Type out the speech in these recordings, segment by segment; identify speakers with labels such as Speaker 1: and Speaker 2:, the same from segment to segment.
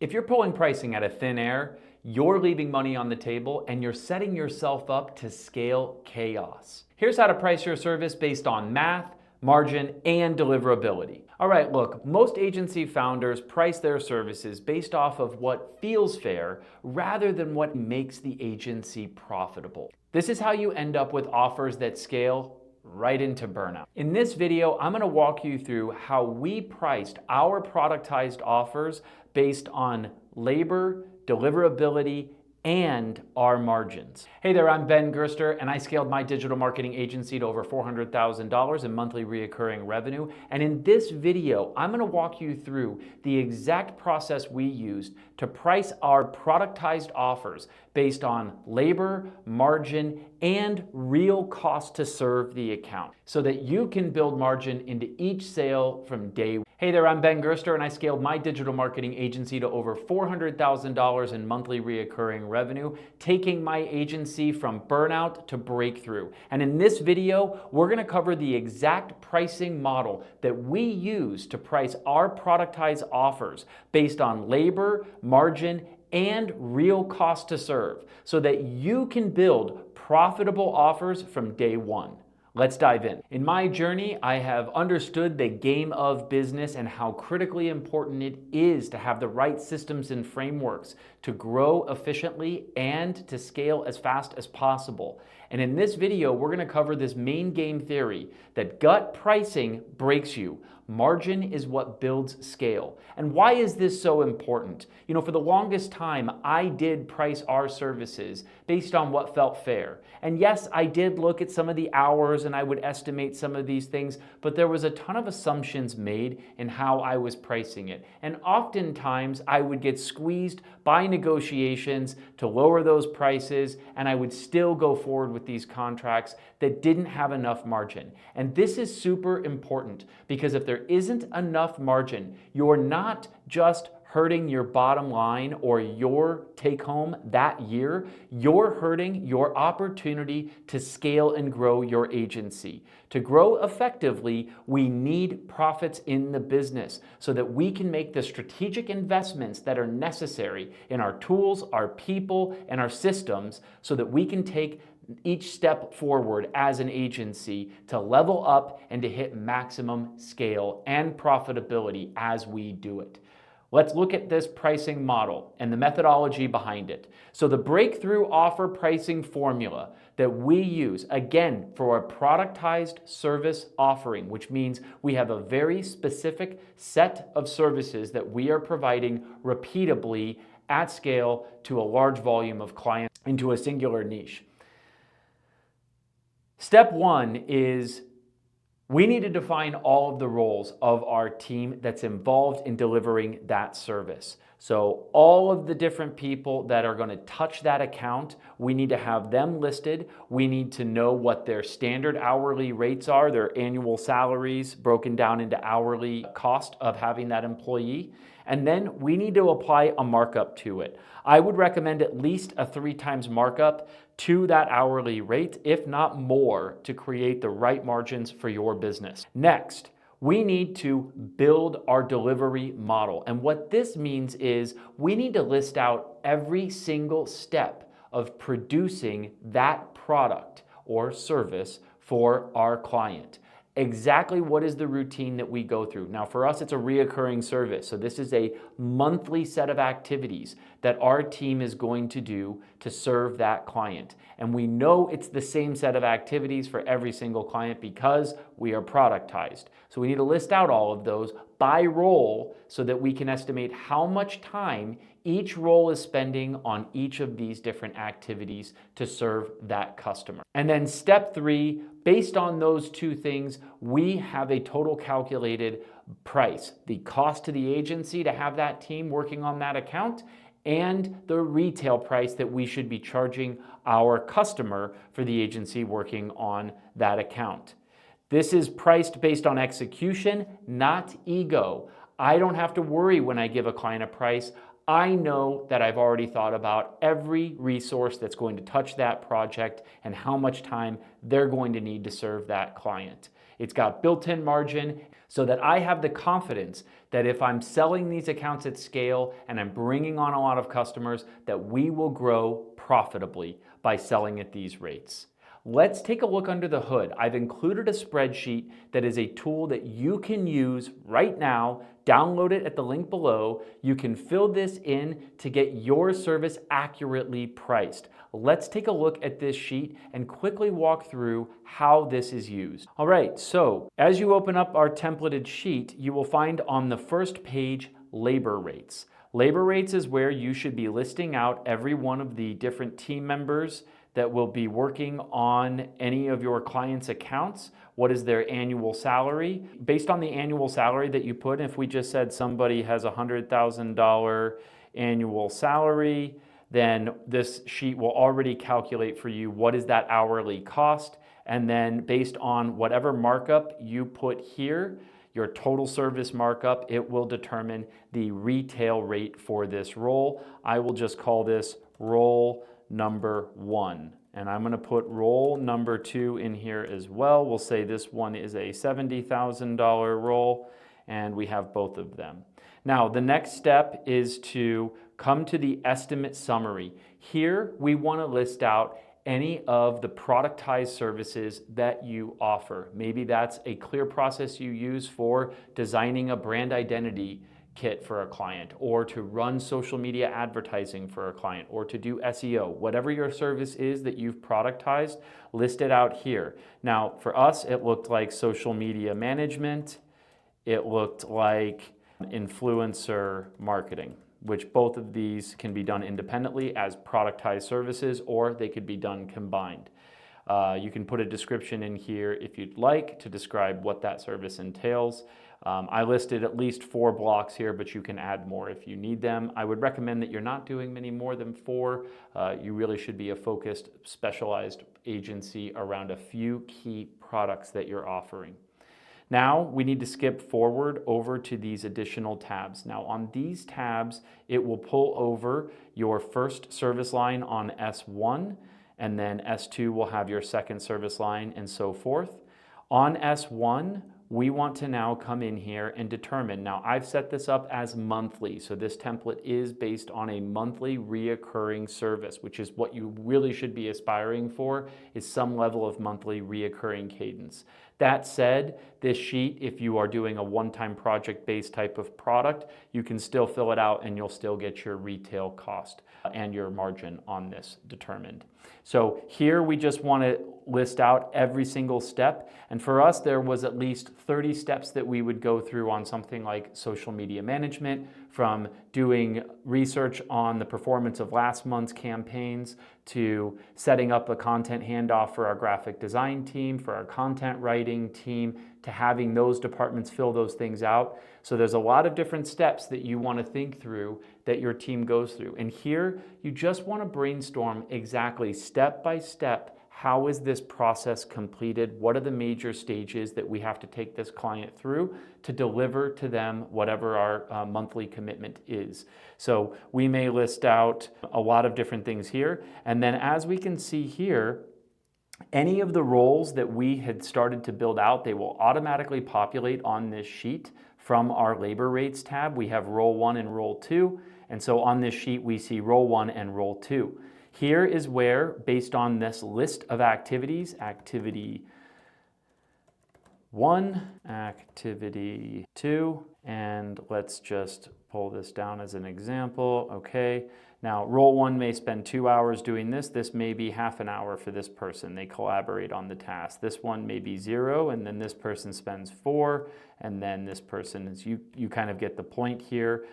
Speaker 1: If you're pulling pricing out of thin air, you're leaving money on the table and you're setting yourself up to scale chaos. Here's how to price your service based on math, margin, and deliverability. All right, look, most agency founders price their services based off of what feels fair rather than what makes the agency profitable. This is how you end up with offers that scale right into burnout. In this video, I'm going to walk you through how we priced our productized offers based on labor, deliverability, and our margins. Hey there, I'm Ben Gerster, and I scaled my digital marketing agency to over $400,000 in monthly reoccurring revenue. And in this video, I'm going to walk you through the exact process we used to price our productized offers based on labor, margin, and real cost to serve the account so that you can build margin into each sale from day one. Hey there, I'm Ben Gerster, and I scaled my digital marketing agency to over $400,000 in monthly reoccurring revenue, taking my agency from burnout to breakthrough. And in this video, we're going to cover the exact pricing model that we use to price our productized offers based on labor, margin, and real cost to serve so that you can build profitable offers from day one. Let's dive in. In my journey, I have understood the game of business and how critically important it is to have the right systems and frameworks to grow efficiently and to scale as fast as possible. And in this video, we're going to cover this main game theory that gut pricing breaks you. Margin is what builds scale. And why is this so important? You know, for the longest time, I did price our services based on what felt fair. And yes, I did look at some of the hours and I would estimate some of these things, but there was a ton of assumptions made in how I was pricing it. And oftentimes, I would get squeezed by negotiations to lower those prices, and I would still go forward with these contracts that didn't have enough margin. And this is super important because if there isn't enough margin, you're not just hurting your bottom line or your take home that year, you're hurting your opportunity to scale and grow your agency. To grow effectively, we need profits in the business so that we can make the strategic investments that are necessary in our tools, our people, and our systems so that we can take each step forward as an agency to level up and to hit maximum scale and profitability as we do it. Let's look at this pricing model and the methodology behind it. So the breakthrough offer pricing formula that we use, again, for a productized service offering, which means we have a very specific set of services that we are providing repeatably at scale to a large volume of clients into a singular niche. Step one is we need to define all of the roles of our team that's involved in delivering that service. So all of the different people that are going to touch that account, we need to have them listed. We need to know what their standard hourly rates are, their annual salaries broken down into hourly cost of having that employee. And then we need to apply a markup to it. I would recommend at least a 3 times markup to that hourly rate, if not more, to create the right margins for your business. Next, we need to build our delivery model. And what this means is we need to list out every single step of producing that product or service for our client. Exactly what is the routine that we go through. Now for us, it's a reoccurring service. So this is a monthly set of activities that our team is going to do to serve that client. And we know it's the same set of activities for every single client because we are productized. So we need to list out all of those by role so that we can estimate how much time each role is spending on each of these different activities to serve that customer. And then step 3, based on those 2 things, we have a total calculated price, the cost to the agency to have that team working on that account, and the retail price that we should be charging our customer for the agency working on that account. This is priced based on execution, not ego. I don't have to worry when I give a client a price. I know that I've already thought about every resource that's going to touch that project and how much time they're going to need to serve that client. It's got built-in margin so that I have the confidence that if I'm selling these accounts at scale and I'm bringing on a lot of customers, that we will grow profitably by selling at these rates. Let's take a look under the hood. I've included a spreadsheet that is a tool that you can use right now. Download it at the link below. You can fill this in to get your service accurately priced. Let's take a look at this sheet and quickly walk through how this is used. All right, so as you open up our templated sheet, you will find on the first page labor rates. Labor rates is where you should be listing out every one of the different team members that will be working on any of your clients' accounts. What is their annual salary? Based on the annual salary that you put, if we just said somebody has a $100,000 annual salary, then this sheet will already calculate for you what is that hourly cost. And then based on whatever markup you put here, your total service markup, it will determine the retail rate for this role. I will just call this role number 1. And I'm going to put role number 2 in here as well. We'll say this one is a $70,000 role, and we have both of them. Now, the next step is to come to the estimate summary. Here, we want to list out any of the productized services that you offer. Maybe that's a clear process you use for designing a brand identity kit for a client, or to run social media advertising for a client, or to do SEO. Whatever your service is that you've productized, list it out here. Now, for us, it looked like social media management. It looked like influencer marketing, which both of these can be done independently as productized services, or they could be done combined. You can put a description in here if you'd like to describe what that service entails. I listed at least 4 blocks here, but you can add more if you need them. I would recommend that you're not doing many more than 4. You really should be a focused, specialized agency around a few key products that you're offering. Now we need to skip forward over to these additional tabs. Now on these tabs, it will pull over your first service line on S1, and then S2 will have your second service line, and so forth. On S1, we want to now come in here and determine, now I've set this up as monthly, so this template is based on a monthly reoccurring service, which is what you really should be aspiring for, is some level of monthly reoccurring cadence. That said, this sheet, if you are doing a one-time project-based type of product, you can still fill it out and you'll still get your retail cost and your margin on this determined. So here we just want to list out every single step. And for us, there was at least 30 steps that we would go through on something like social media management, from doing research on the performance of last month's campaigns, to setting up a content handoff for our graphic design team, for our content writing team, to having those departments fill those things out. So there's a lot of different steps that you want to think through that your team goes through. And here, you just want to brainstorm exactly step by step, how is this process completed? What are the major stages that we have to take this client through to deliver to them whatever our monthly commitment is? So we may list out a lot of different things here. And then as we can see here, any of the roles that we had started to build out, they will automatically populate on this sheet from our labor rates tab. We have role 1 and role 2. And so on this sheet, we see role 1 and role 2. Here is where, based on this list of activities, activity 1, activity 2, and let's just pull this down as an example. Okay, now role 1 may spend 2 hours doing this. This may be half an hour for this person. They collaborate on the task. This one may be 0, and then this person spends 4, and then this person is, you kind of get the point here.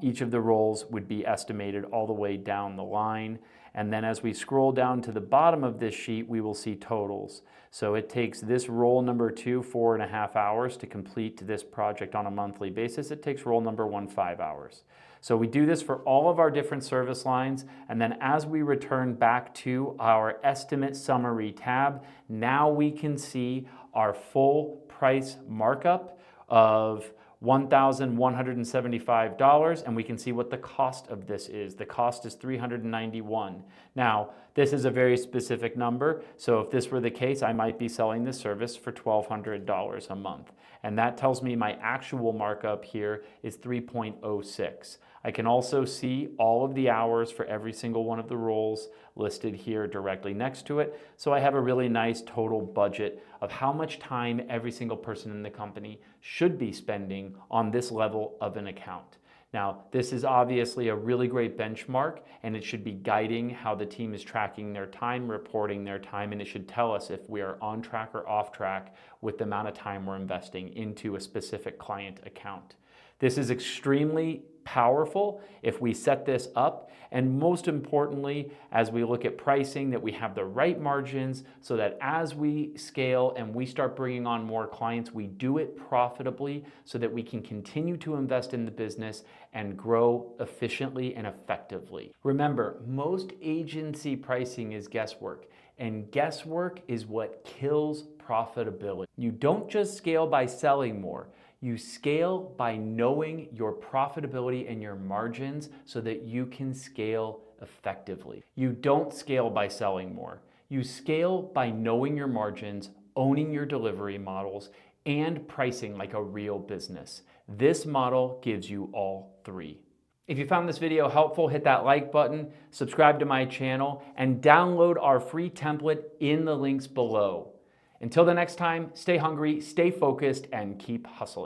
Speaker 1: Each of the roles would be estimated all the way down the line. And then as we scroll down to the bottom of this sheet, we will see totals. So it takes this role number 2 4.5 hours to complete this project on a monthly basis. It takes role number 1 5 hours. So we do this for all of our different service lines. And then as we return back to our estimate summary tab, now we can see our full price markup of $1,175, and we can see what the cost of this is. The cost is $391. Now, this is a very specific number, so if this were the case, I might be selling this service for $1,200 a month. And that tells me my actual markup here is 3.06. I can also see all of the hours for every single one of the roles listed here directly next to it. So I have a really nice total budget of how much time every single person in the company should be spending on this level of an account. Now, this is obviously a really great benchmark, and it should be guiding how the team is tracking their time, reporting their time, and it should tell us if we are on track or off track with the amount of time we're investing into a specific client account. This is extremely powerful if we set this up, and most importantly, as we look at pricing, that we have the right margins so that as we scale and we start bringing on more clients, we do it profitably so that we can continue to invest in the business and grow efficiently and effectively. Remember, most agency pricing is guesswork, and guesswork is what kills profitability. You don't just scale by selling more. You scale by knowing your profitability and your margins so that you can scale effectively. You don't scale by selling more. You scale by knowing your margins, owning your delivery models, and pricing like a real business. This model gives you all three. If you found this video helpful, hit that like button, subscribe to my channel, and download our free template in the links below. Until the next time, stay hungry, stay focused, and keep hustling.